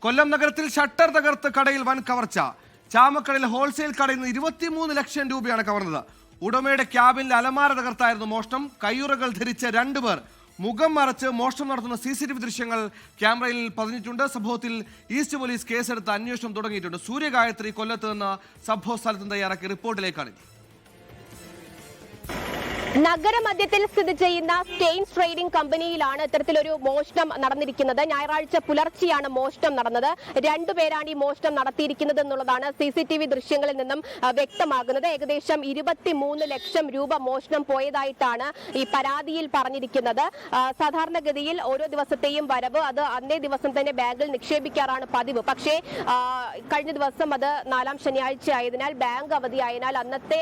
കൊല്ലം നഗരത്തിൽ ഷട്ടർ തകർത്ത് കടയിൽ വൻ കവർച്ച. ചാമക്കടയിൽ ഹോൾസെയിൽ കടയിൽ നിന്ന് 23 ലക്ഷം രൂപയാണ് കവർന്നത്. ഉടമയുടെ ക്യാബിനിൽ അലമാര തകർത്തായിരുന്നു മോഷണം. കയ്യുറകൾ ധരിച്ച 2 പേർ മുഖം മറച്ച് മോഷണം നടത്തുന്ന CCTV ദൃശ്യങ്ങൾ ക്യാമറയിൽ പതിഞ്ഞിട്ടുണ്ട്. സംഭവത്തിൽ ഈസ്റ്റ് പോലീസ് കേസെടുത്ത് അന്വേഷണം തുടങ്ങിയിട്ടുണ്ട്. സൂര്യഗായത്രി കൊല്ലത്ത് നിന്ന് സംഭവ സ്ഥലത്ത് തയ്യാറാക്കിയ റിപ്പോർട്ടിലേക്കാണ്. നഗരമധ്യത്തിൽ സ്ഥിതി ചെയ്യുന്ന സ്റ്റെയിൻസ് ട്രേഡിംഗ് കമ്പനിയിലാണ് ഇത്തരത്തിലൊരു മോഷണം നടന്നിരിക്കുന്നത്. ഞായറാഴ്ച പുലർച്ചെയാണ് മോഷണം നടന്നത്. 2 പേരാണ് ഈ മോഷണം നടത്തിയിരിക്കുന്നത് എന്നുള്ളതാണ് CCTV ദൃശ്യങ്ങളിൽ നിന്നും വ്യക്തമാകുന്നത്. ഏകദേശം 23 ലക്ഷം രൂപ മോഷണം പോയതായിട്ടാണ് ഈ പരാതിയിൽ പറഞ്ഞിരിക്കുന്നത്. സാധാരണഗതിയിൽ ഓരോ ദിവസത്തെയും വരവ് അത് അന്നേ ദിവസം തന്നെ ബാങ്കിൽ നിക്ഷേപിക്കാറാണ് പതിവ്. പക്ഷേ കഴിഞ്ഞ ദിവസം അത് 4ാം ശനിയാഴ്ച ആയതിനാൽ ബാങ്ക് അവധിയായതിനാൽ അന്നത്തെ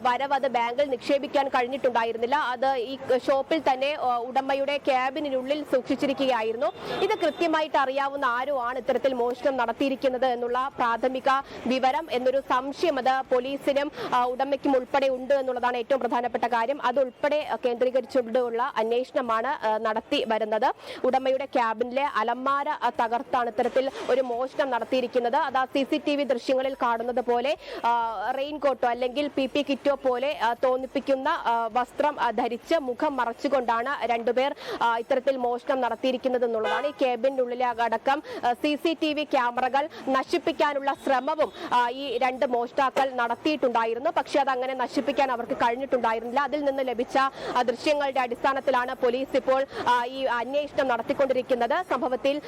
വരവ് അത് ബാങ്കിൽ നിക്ഷേപിക്കാൻ കഴിഞ്ഞിട്ടുണ്ടായിരുന്നില്ല. അത് ഈ ഷോപ്പിൽ തന്നെ ഉടമയുടെ ക്യാബിനുള്ളിൽ സൂക്ഷിച്ചിരിക്കുകയായിരുന്നു. ഇത് കൃത്യമായിട്ട് അറിയാവുന്ന ആരോ ആണ് ഇത്തരത്തിൽ മോഷണം നടത്തിയിരിക്കുന്നത് എന്നുള്ള പ്രാഥമിക വിവരം എന്നൊരു സംശയം അത് പോലീസിനും ഉടമയ്ക്കും ഉൾപ്പെടെ ഉണ്ട് എന്നുള്ളതാണ് ഏറ്റവും പ്രധാനപ്പെട്ട കാര്യം. അതുൾപ്പെടെ കേന്ദ്രീകരിച്ചുകൊണ്ടുള്ള അന്വേഷണമാണ് നടത്തി വരുന്നത്. ഉടമയുടെ ക്യാബിനിലെ അലമാര തകർത്താണ് ഇത്തരത്തിൽ ഒരു മോഷണം നടത്തിയിരിക്കുന്നത്. അത് CCTV ദൃശ്യങ്ങളിൽ കാണുന്നത് പോലെ റെയിൻകോട്ടോ അല്ലെങ്കിൽ PP കിറ്റോ പോലെ തോന്നിപ്പിക്കുന്ന വസ്ത്രം ധരിച്ച് മുഖം മറച്ചുകൊണ്ടാണ് 2 പേർ ഇത്തരത്തിൽ മോഷണം നടത്തിയിരിക്കുന്നത് എന്നുള്ളതാണ്. ഈ ക്യാബിനുള്ളിലെ അടക്കം CCTV ക്യാമറകൾ നശിപ്പിക്കാനുള്ള ശ്രമവും ഈ 2 മോഷ്ടാക്കൾ നടത്തിയിട്ടുണ്ടായിരുന്നു. പക്ഷെ അതങ്ങനെ നശിപ്പിക്കാൻ അവർക്ക് കഴിഞ്ഞിട്ടുണ്ടായിരുന്നില്ല. അതിൽ നിന്ന് ലഭിച്ച ദൃശ്യങ്ങളുടെ അടിസ്ഥാനത്തിലാണ് പോലീസ് ഇപ്പോൾ ഈ അന്വേഷണം നടത്തിക്കൊണ്ടിരിക്കുന്നത്. സംഭവത്തിൽ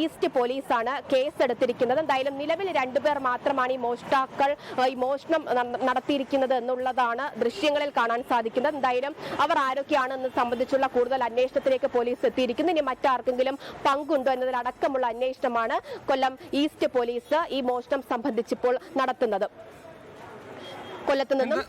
ഈസ്റ്റ് പോലീസാണ് കേസെടുത്തിരിക്കുന്നത്. എന്തായാലും നിലവിൽ 2 പേർ മാത്രമാണ് ഈ മോഷ്ടാക്കൾ ഈ മോഷണം നടത്തിയിരിക്കുന്നത് എന്നുള്ളതാണ് ദൃശ്യങ്ങളിൽ കാണാൻ സാധിക്കുന്നത്. എന്തായാലും അവർ ആരൊക്കെയാണെന്ന് സംബന്ധിച്ചുള്ള കൂടുതൽ അന്വേഷണത്തിലേക്ക് പോലീസ് എത്തിയിരിക്കുന്നു. ഇനി മറ്റാർക്കെങ്കിലും പങ്കുണ്ടോ എന്നതിലടക്കമുള്ള അന്വേഷണമാണ് കൊല്ലം ഈസ്റ്റ് പോലീസ് ഈ മോഷണം സംബന്ധിച്ചിപ്പോൾ നടത്തുന്നത്. കൊല്ലത്ത് നിന്നും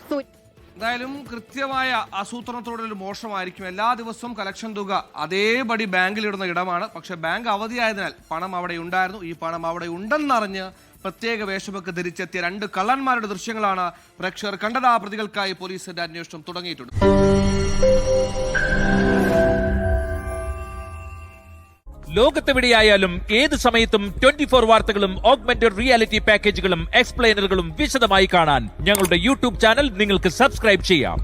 എന്തായാലും കൃത്യമായ ആസൂത്രണത്തോടെ ഒരു മോഷണമായിരിക്കും. എല്ലാ ദിവസവും കളക്ഷൻ തുക അതേപടി ബാങ്കിലിടുന്ന ഇടമാണ്. പക്ഷെ ബാങ്ക് അവധിയായതിനാൽ പണം അവിടെ ഉണ്ടായിരുന്നു. ഈ പണം അവിടെ ഉണ്ടെന്നറിഞ്ഞ് പ്രത്യേക വേഷമൊക്കെ ധരിച്ചെത്തിയ 2 കള്ളന്മാരുടെ ദൃശ്യങ്ങളാണ് പ്രേക്ഷകർ കണ്ടത്. ആ പ്രതികൾക്കായി പോലീസിന്റെ അന്വേഷണം തുടങ്ങിയിട്ടുണ്ട്. ലോകത്തെവിടെയായാലും ഏത് സമയത്തും 24 വാർത്തകളും ഓഗ്മെന്റഡ് റിയാലിറ്റി പാക്കേജുകളും എക്സ്പ്ലെയിനറുകളും വിശദമായി കാണാൻ ഞങ്ങളുടെ YouTube ചാനൽ നിങ്ങൾക്ക് സബ്സ്ക്രൈബ് ചെയ്യാം.